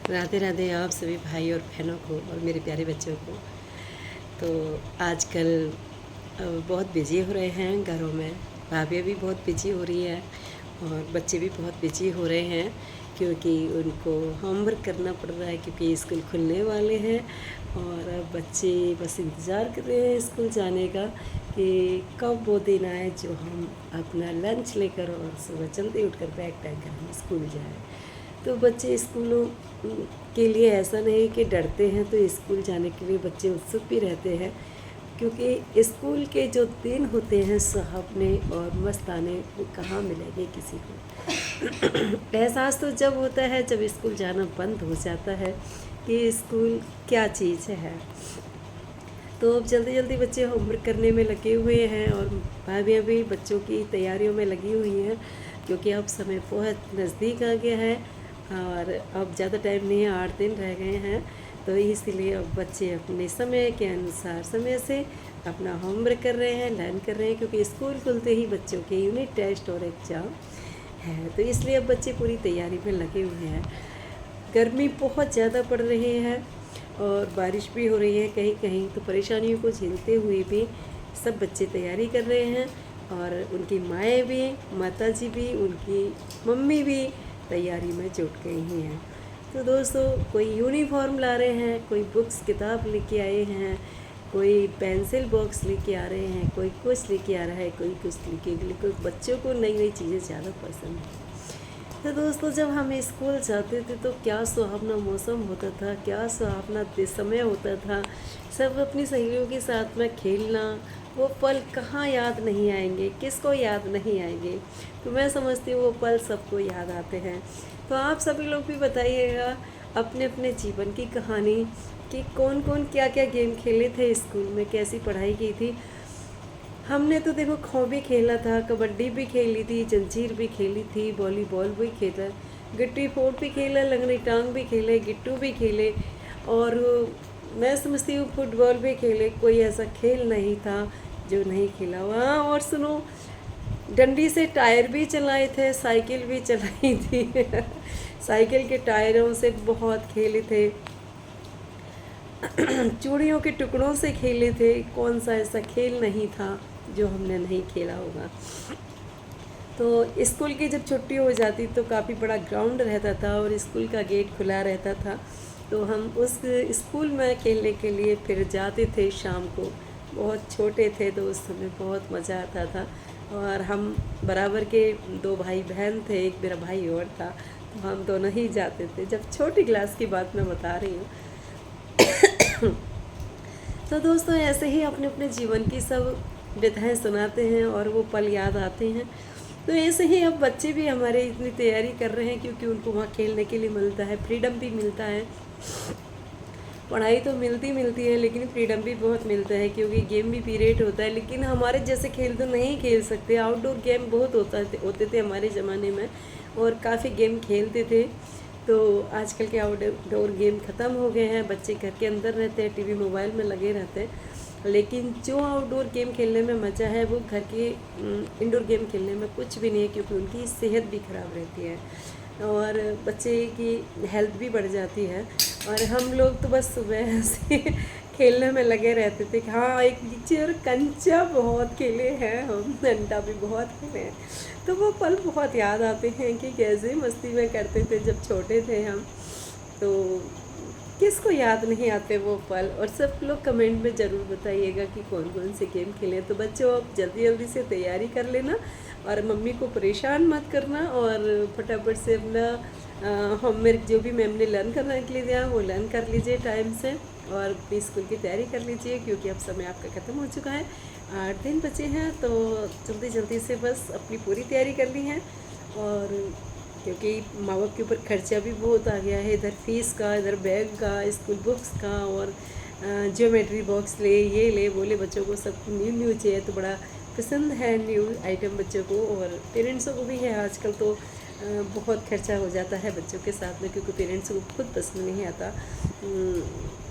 राधे राधे आप सभी भाई और बहनों को और मेरे प्यारे बच्चों को। तो आजकल बहुत बिजी हो रहे हैं घरों में, भाभियाँ भी बहुत बिजी हो रही है और बच्चे भी बहुत बिजी हो रहे हैं क्योंकि उनको होमवर्क करना पड़ रहा है क्योंकि स्कूल खुलने वाले हैं। और अब बच्चे बस इंतज़ार कर रहे हैं स्कूल जाने का कि कब वो दिन आए जो हम अपना लंच लेकर और सुबह जल्दी उठकर बैग पैक कर हम स्कूल जाएँ। तो बच्चे स्कूलों के लिए ऐसा नहीं कि डरते हैं, तो स्कूल जाने के लिए बच्चे उत्सुक भी रहते हैं क्योंकि स्कूल के जो दिन होते हैं सुहावने और मस्ताने वो कहाँ मिलेंगे किसी को। एहसास तो जब होता है जब स्कूल जाना बंद हो जाता है कि स्कूल क्या चीज़ है। तो अब जल्दी जल्दी बच्चे होमवर्क करने में लगे हुए हैं और भाभियाँ भी बच्चों की तैयारियों में लगी हुई हैं क्योंकि अब समय बहुत नज़दीक आ गया है और अब ज़्यादा टाइम नहीं है, 8 दिन रह गए हैं। तो इसीलिए अब बच्चे अपने समय के अनुसार समय से अपना होमवर्क कर रहे हैं, लर्न कर रहे हैं क्योंकि स्कूल खुलते ही बच्चों के यूनिट टेस्ट और एग्ज़ाम है। तो इसलिए अब बच्चे पूरी तैयारी में लगे हुए हैं। गर्मी बहुत ज़्यादा पड़ रही है और बारिश भी हो रही है कहीं कहीं, तो परेशानियों को झेलते हुए भी सब बच्चे तैयारी कर रहे हैं और उनकी माएँ भी, माताजी भी, उनकी मम्मी भी तैयारी में जुट गई ही हैं। तो दोस्तों, कोई यूनिफॉर्म ला रहे हैं, कोई बुक्स किताब लेके आए हैं, कोई पेंसिल बॉक्स लेके आ रहे हैं, कोई कुछ लेके आ रहा है, कोई कुछ लेके, कोई बच्चों को नई नई चीज़ें ज़्यादा पसंद है। तो दोस्तों, जब हम स्कूल जाते थे तो क्या सुहावना मौसम होता था, क्या सुहावना समय होता था। सब अपनी सहेलियों के साथ में खेलना, वो पल कहाँ याद नहीं आएंगे, किसको याद नहीं आएंगे। तो मैं समझती हूँ वो पल सबको याद आते हैं। तो आप सभी लोग भी बताइएगा अपने अपने जीवन की कहानी कि कौन कौन क्या क्या गेम खेले थे स्कूल में, कैसी पढ़ाई की थी। हमने तो देखो खो भी खेला था, कबड्डी भी खेली थी, जंजीर भी खेली थी, वॉलीबॉल भी खेला, गिट्टी फोड़ भी खेला, लंगड़ी टांग भी खेले, गिट्टू भी खेले और मैं समझती हूँ फुटबॉल भी खेले। कोई ऐसा खेल नहीं था जो नहीं खेला हुआ। और सुनो, डंडी से टायर भी चलाए थे, साइकिल भी चलाई थी। साइकिल के टायरों से बहुत खेले थे। चूड़ियों के टुकड़ों से खेले थे। कौन सा ऐसा खेल नहीं था जो हमने नहीं खेला होगा। तो स्कूल की जब छुट्टी हो जाती तो काफ़ी बड़ा ग्राउंड रहता था और स्कूल का गेट खुला रहता था, तो हम उस स्कूल में खेलने के लिए फिर जाते थे शाम को। बहुत छोटे थे तो उस समय बहुत मज़ा आता था और हम बराबर के 2 भाई बहन थे, एक मेरा भाई और था, तो हम दोनों ही जाते थे। जब छोटी क्लास की बात मैं बता रही हूँ। तो दोस्तों, ऐसे ही अपने अपने जीवन की सब व्यथाएं सुनाते हैं और वो पल याद आते हैं। तो ऐसे ही अब बच्चे भी हमारे इतनी तैयारी कर रहे हैं क्योंकि उनको वहाँ खेलने के लिए मिलता है, फ्रीडम भी मिलता है। पढ़ाई तो मिलती है लेकिन फ्रीडम भी बहुत मिलता है क्योंकि गेम भी पीरियड होता है। लेकिन हमारे जैसे खेल तो नहीं खेल सकते। आउटडोर गेम बहुत होते थे हमारे ज़माने में और काफ़ी गेम खेलते थे। तो आजकल के आउटडोर गेम ख़त्म हो गए हैं, बच्चे घर के अंदर रहते हैं, टीवी मोबाइल में लगे रहते हैं। लेकिन जो आउटडोर गेम खेलने में मज़ा है वो घर के इंडोर गेम खेलने में कुछ भी नहीं है क्योंकि उनकी सेहत भी ख़राब रहती है और बच्चे की हेल्थ भी बढ़ जाती है। और हम लोग तो बस सुबह से खेलने में लगे रहते थे। हाँ, एक लीची और कंचा बहुत खेले हैं हम, डंडा भी बहुत खेले हैं। तो वो पल बहुत याद आते हैं कि कैसे मस्ती में करते थे जब छोटे थे हम। तो किसको याद नहीं आते वो पल। और सब लोग कमेंट में ज़रूर बताइएगा कि कौन कौन से गेम खेले। तो बच्चों, अब जल्दी जल्दी से तैयारी कर लेना और मम्मी को परेशान मत करना और फटाफट से अपना होमवर्क जो भी मैम ने लर्न करने के लिए दिया वो लर्न कर लीजिए टाइम से और अपनी स्कूल की तैयारी कर लीजिए क्योंकि अब समय आपका ख़त्म हो चुका है। 8 दिन बचे हैं तो जल्दी जल्दी से बस अपनी पूरी तैयारी करनी है। और क्योंकि माँ बाप के ऊपर खर्चा भी बहुत आ गया है, इधर फीस का, इधर बैग का, स्कूल बुक्स का और ज्योमेट्री बॉक्स ले, ये ले, बोले बच्चों को सब न्यू चाहिए तो बड़ा पसंद है न्यू आइटम बच्चों को और पेरेंट्सों को भी है। आजकल तो बहुत खर्चा हो जाता है बच्चों के साथ में, क्योंकि पेरेंट्स को खुद पसंद नहीं आता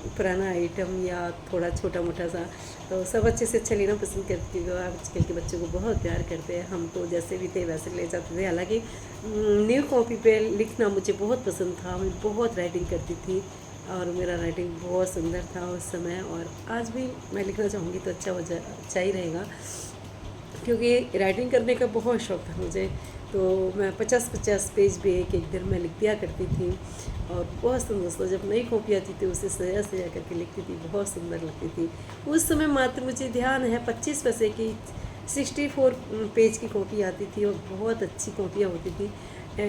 पुराना आइटम या थोड़ा छोटा मोटा सा, तो सब अच्छे से अच्छा लेना पसंद करती है। आजकल के बच्चों को बहुत प्यार करते हैं, हम तो जैसे भी थे वैसे ले जाते थे। हालांकि न्यू कॉपी पे लिखना मुझे बहुत पसंद था, मैं बहुत राइटिंग करती थी और मेरा राइटिंग बहुत सुंदर था उस समय, और आज भी मैं लिखना चाहूँगी तो अच्छा ही रहेगा, क्योंकि राइटिंग करने का बहुत शौक़ था मुझे। तो मैं 50-50 पेज भी एक दिन में लिख दिया करती थी, और बहुत सुंदर जब नई कॉपी आती थी उसे सजा करके लिखती थी, बहुत सुंदर लगती थी। उस समय मात्र मुझे ध्यान है 25 पैसे की 64 पेज की कॉपी आती थी, और बहुत अच्छी कॉपियाँ होती थी,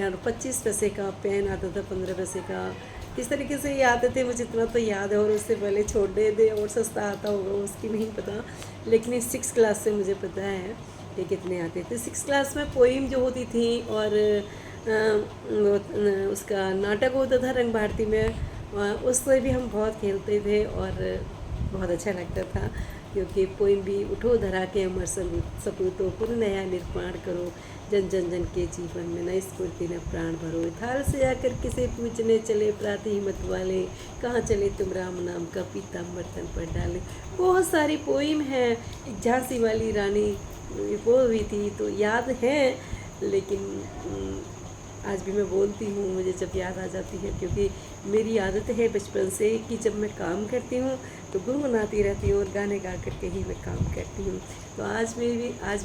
और 25 पैसे का पेन आता था, 15 पैसे का, इस तरीके से ये आते थे। मुझे इतना तो याद है, और उससे पहले छोटे थे और सस्ता आता होगा उसकी नहीं पता, लेकिन इस 6 क्लास से मुझे पता है कि कितने आते थे। 6 क्लास में पोइम जो होती थी, और उसका नाटक होता था रंग भारती में, उससे भी हम बहुत खेलते थे और बहुत अच्छा लगता था, क्योंकि पोइम भी उठो धरा के अमर सपूतों पुन नया निर्माण करो, जन जन जन के जीवन में नई स्फूर्ति न प्राण भरो, थाल से आकर किसे पूजने चले प्रातः हिम्मत वाले, कहाँ चले तुम राम नाम का पीताम्बर तन पर डाले। बहुत सारी पोइम हैं। एक झांसी वाली रानी वो हुई थी तो याद है, लेकिन आज भी मैं बोलती हूँ, मुझे जब याद आ जाती है, क्योंकि मेरी आदत है बचपन से कि जब मैं काम करती हूँ तो गुनगुनाती रहती हूँ और गाने गा करके ही मैं काम करती हूँ। तो आज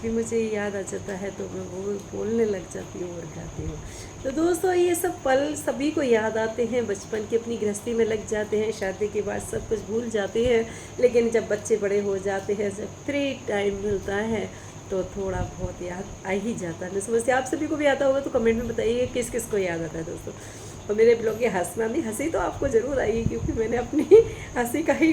भी मुझे याद आ जाता है तो मैं बोलने लग जाती हूँ और गाती हूँ। तो दोस्तों, ये सब पल सभी को याद आते हैं, बचपन की अपनी गृहस्थी में लग जाते हैं, शादी के बाद सब कुछ भूल जाते हैं, लेकिन जब बच्चे बड़े हो जाते हैं, जब फ्री टाइम मिलता है तो थोड़ा बहुत याद आ ही जाता है। मैं समझती आप सभी को भी आता होगा, तो कमेंट में बताइए किस किस को याद आता है दोस्तों। और मेरे ब्लॉग की हंसना नहीं, हंसी तो आपको ज़रूर आएगी, क्योंकि मैंने अपनी हंसी का ही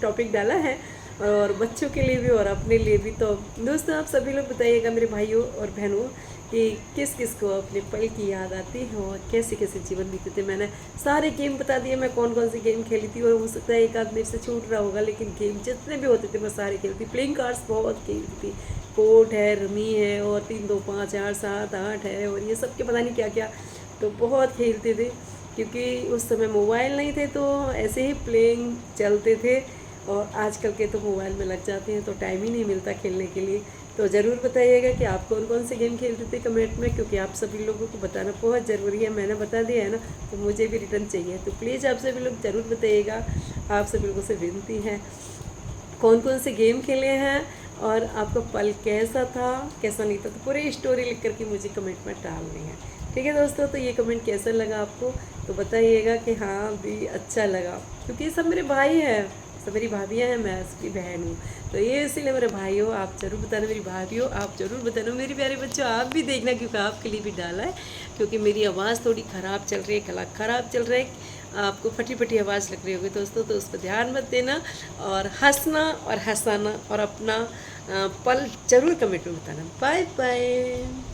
टॉपिक डाला है, और बच्चों के लिए भी और अपने लिए भी। तो दोस्तों, आप सभी लोग बताइएगा मेरे भाइयों और बहनों कि किस किस को अपने पल की याद आती है और कैसे कैसे जीवन बीते थे। मैंने सारे गेम बता दिए, मैं कौन कौन सी गेम खेली थी, और हो सकता है एक आध मेरे से छूट रहा होगा, लेकिन गेम जितने भी होते थे मैं सारे खेलती। प्लेइंग कार्ड्स बहुत खेलती थी, कोर्ट है, रमी है, और 3 2 5 8 7 8 है, और ये सब के पता नहीं क्या क्या, तो बहुत खेलते थे। क्योंकि उस समय मोबाइल नहीं थे, तो ऐसे ही प्लेइंग चलते थे, और आजकल के तो मोबाइल में लग जाते हैं तो टाइम ही नहीं मिलता खेलने के लिए। तो ज़रूर बताइएगा कि आप कौन कौन से गेम खेलते थे कमेंट में, क्योंकि आप सभी लोगों को बताना बहुत ज़रूरी है। मैंने बता दिया है ना, तो मुझे भी रिटर्न चाहिए, तो प्लीज़ आप सभी लोग ज़रूर बताइएगा। आप सभी लोगों से विनती है, कौन कौन से गेम खेले हैं और आपका पल कैसा था, कैसा नहीं था, तो पूरी स्टोरी लिख करके मुझे कमेंट में डालनी है। ठीक है दोस्तों, तो ये कमेंट कैसा लगा आपको, तो बताइएगा कि हाँ भी अच्छा लगा, क्योंकि ये सब मेरे भाई हैं, सब मेरी भाभियाँ हैं, मैं उसकी बहन हूँ। तो ये इसीलिए मेरे भाइयों आप ज़रूर बताना, मेरी भाभियों आप ज़रूर बताना, मेरे प्यारे बच्चों आप भी देखना, क्योंकि आपके लिए भी डाला है, क्योंकि मेरी आवाज़ थोड़ी ख़राब चल रही है, गला ख़राब चल रहा है, आपको फटी फटी आवाज़ लग रही होगी दोस्तों, तो उस पर ध्यान मत देना, और हंसना और हंसाना और अपना पल ज़रूर कमेंट में बताना। Bye bye.